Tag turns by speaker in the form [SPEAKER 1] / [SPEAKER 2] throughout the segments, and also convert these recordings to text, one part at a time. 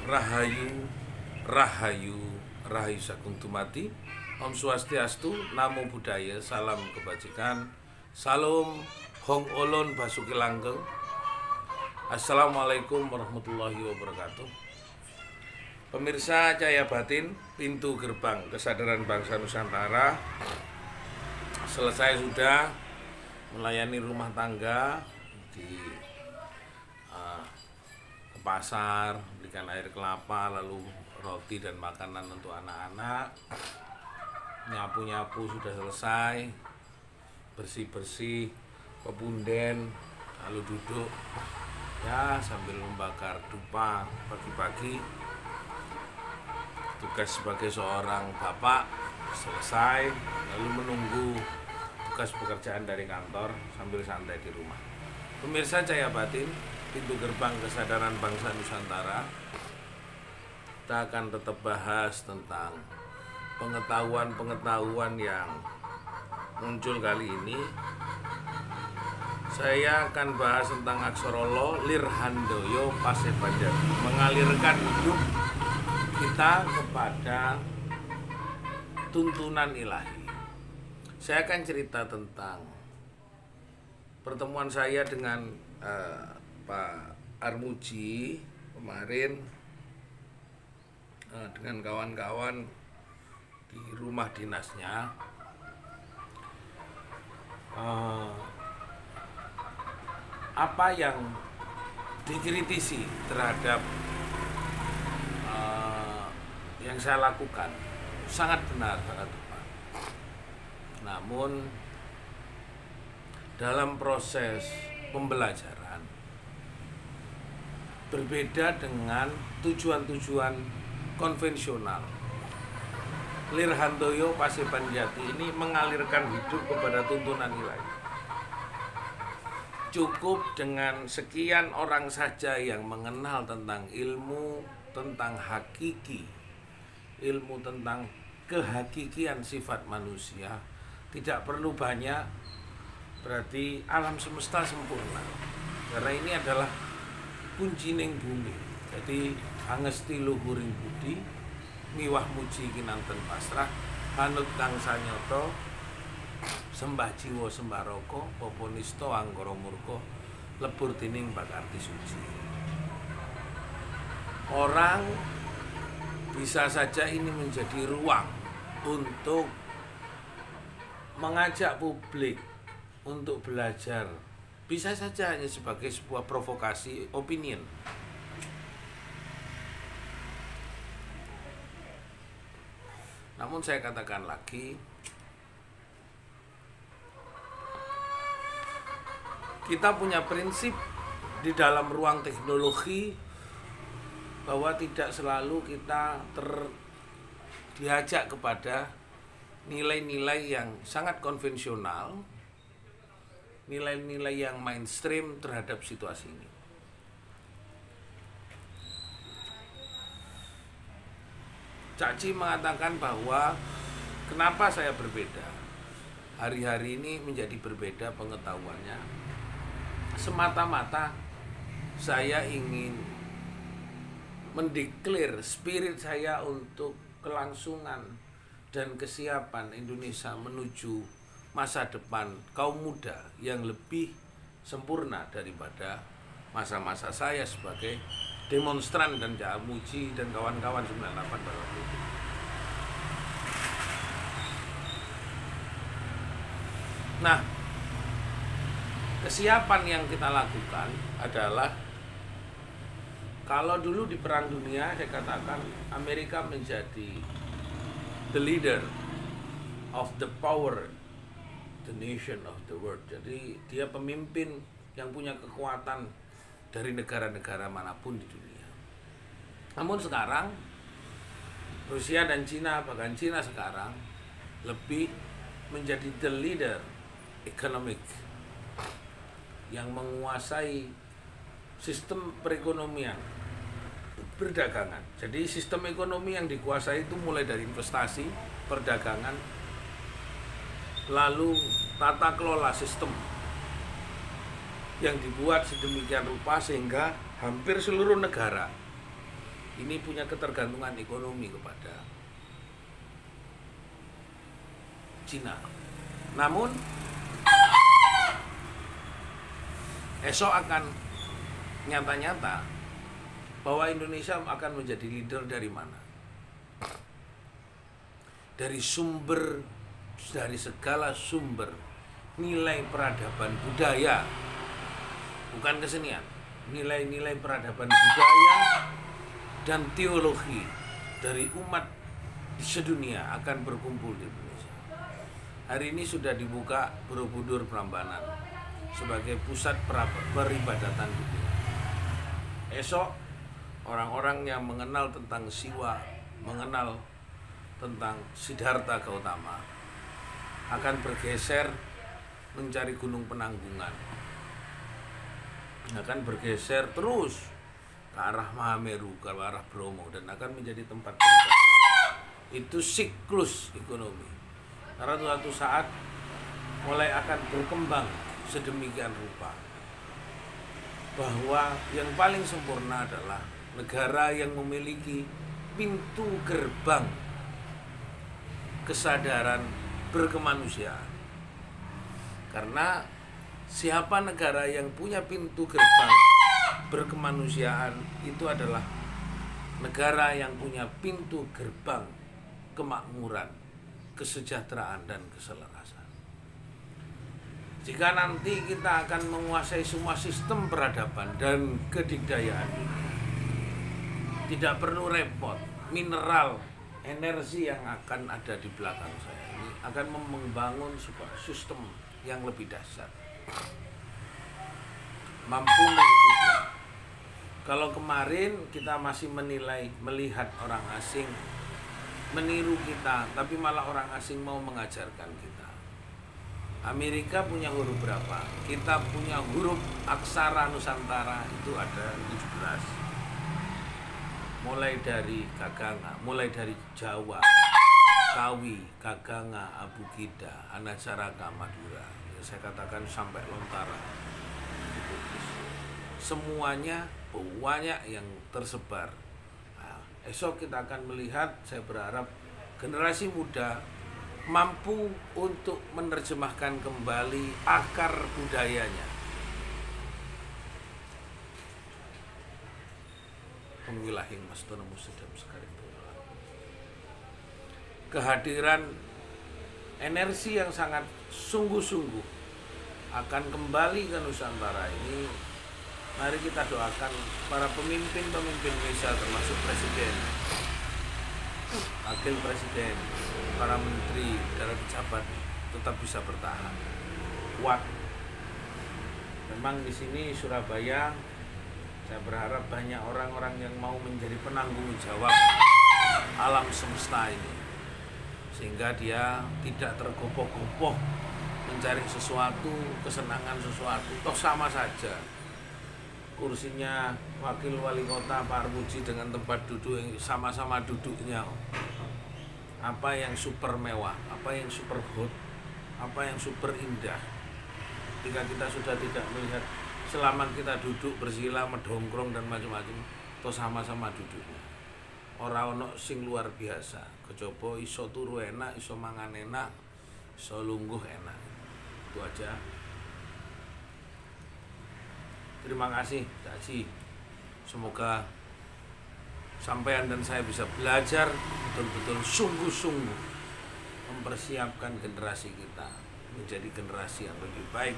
[SPEAKER 1] Rahayu, Rahayu, Rahayu Sagung Dumadi. Om Swastiastu, Namo Buddhaya, salam kebajikan, salam Hong Olon Basuki Langgeng. Assalamualaikum warahmatullahi wabarakatuh. Pemirsa Cahaya Batin, pintu gerbang kesadaran bangsa Nusantara selesai sudah melayani rumah tangga di ke pasar, belikan air kelapa, lalu roti dan makanan untuk anak-anak. Nyapu-nyapu sudah selesai, bersih-bersih pepunden, lalu duduk ya sambil membakar dupa pagi-pagi. Tugas sebagai seorang bapak selesai, lalu menunggu tugas pekerjaan dari kantor sambil santai di rumah. Pemirsa Cahaya Batin, pintu gerbang kesadaran bangsa Nusantara, kita akan tetap bahas tentang pengetahuan yang muncul kali ini. Saya akan bahas tentang Aksara Lirhandoyo Pasebanjati, mengalirkan hidup kita kepada tuntunan ilahi. Saya akan cerita tentang pertemuan saya dengan Pak Armuji kemarin dengan kawan-kawan di rumah dinasnya. Apa yang dikritisi terhadap yang saya lakukan sangat benar, sangat tepat. Namun dalam proses pembelajaran berbeda dengan tujuan-tujuan konvensional. Lirhandoyo Pasebanjati ini mengalirkan hidup kepada tuntunan ilahi. Cukup dengan sekian orang saja yang mengenal tentang ilmu, tentang hakiki, ilmu tentang kehakikian sifat manusia. Tidak perlu banyak, berarti alam semesta sempurna. Karena ini adalah kunci ning bumi. Jadi angesti luhuring budi, miwah muji kinanten pasrah, hanut kang sanyoto, sembah jiwa sembah roko, popo nisto anggara murka, lebur tining bakarti suci. Orang bisa saja ini menjadi ruang untuk mengajak publik untuk belajar. Bisa saja hanya sebagai sebuah provokasi opinion. Namun saya katakan lagi, kita punya prinsip di dalam ruang teknologi bahwa tidak selalu kita diajak kepada nilai-nilai yang sangat konvensional, nilai-nilai yang mainstream terhadap situasi ini. Caci mengatakan bahwa kenapa saya berbeda. Hari-hari ini menjadi berbeda pengetahuannya. Semata-mata saya ingin mendeklar spirit saya untuk kelangsungan dan kesiapan Indonesia menuju masa depan kaum muda yang lebih sempurna daripada masa-masa saya sebagai demonstran dan Cak Armuji dan kawan-kawan 98 pada waktu itu. Nah, kesiapan yang kita lakukan adalah, kalau dulu di Perang Dunia saya katakan Amerika menjadi the leader of the power, the nation of the world. Jadi dia pemimpin yang punya kekuatan dari negara-negara manapun di dunia. Namun sekarang Rusia dan Cina, bahkan Cina sekarang lebih menjadi the leader economic yang menguasai sistem perekonomian, perdagangan. Jadi sistem ekonomi yang dikuasai itu mulai dari investasi, perdagangan, lalu tata kelola sistem yang dibuat sedemikian rupa sehingga hampir seluruh negara ini punya ketergantungan ekonomi kepada Cina. Namun esok akan nyata-nyata bahwa Indonesia akan menjadi leader dari mana? Dari segala sumber nilai peradaban budaya, bukan kesenian, nilai-nilai peradaban budaya dan teologi dari umat di sedunia akan berkumpul di Indonesia. Hari ini sudah dibuka Borobudur Prambanan sebagai pusat peribadatan dunia. Esok orang-orang yang mengenal tentang Siwa, mengenal tentang Siddhartha Gautama akan bergeser mencari Gunung Penanggungan, akan bergeser terus ke arah Mahameru, ke arah Bromo, dan akan menjadi tempat beribadah. Itu siklus ekonomi, karena suatu saat mulai akan berkembang sedemikian rupa bahwa yang paling sempurna adalah negara yang memiliki pintu gerbang kesadaran berkemanusiaan. Karena siapa negara yang punya pintu gerbang berkemanusiaan itu adalah negara yang punya pintu gerbang kemakmuran, kesejahteraan, dan keselarasan. Jika nanti kita akan menguasai semua sistem peradaban dan kedikdayaan dunia, tidak perlu repot, mineral, energi yang akan ada di belakang saya ini akan membangun sebuah sistem yang lebih dahsyat, mampu menghidupi. Kalau kemarin kita masih melihat orang asing meniru kita, tapi malah orang asing mau mengajarkan kita. Amerika punya huruf berapa? Kita punya huruf aksara Nusantara itu ada 17. Mulai dari Gaganga, mulai dari Jawa, Kawi, Gaganga, Abukida, Anacaraka, Madura, saya katakan sampai Lontara, semuanya banyak yang tersebar. Nah, esok kita akan melihat, saya berharap generasi muda mampu untuk menerjemahkan kembali akar budayanya. Pemilahing mastono musedam sekali. Kehadiran energi yang sangat sungguh-sungguh akan kembali ke Nusantara ini. Mari kita doakan para pemimpin-pemimpin Indonesia, termasuk Presiden, Wakil Presiden, para menteri, para pejabat tetap bisa bertahan kuat. Memang di sini Surabaya, saya berharap banyak orang-orang yang mau menjadi penanggung jawab alam semesta ini, sehingga dia tidak tergopoh-gopoh mencari sesuatu, kesenangan sesuatu, toh sama saja. Kursinya wakil wali kota Pak Armuji dengan tempat duduk yang sama-sama duduknya. Apa yang super mewah, apa yang super hot, apa yang super indah. Ketika kita sudah tidak melihat, selama kita duduk bersila, medongkrong dan macam-macam, toh sama-sama duduknya. Ora ono sing luar biasa, kejaba iso turu enak, iso mangan enak, iso lungguh enak. Itu aja. Terima kasih, Cak Ci. Semoga sampean dan saya bisa belajar betul-betul sungguh-sungguh mempersiapkan generasi kita menjadi generasi yang lebih baik.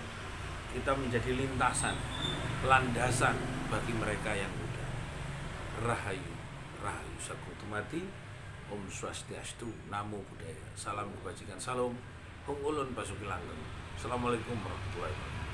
[SPEAKER 1] Kita menjadi lintasan, landasan bagi mereka yang muda. Rahayu, Rahayu Sakutumati, Om Swastiastu, Namo Buddhaya. Salam kebajikan, salam Hong Ulun Basuki Langgeng. Assalamualaikum warahmatullahi wabarakatuh.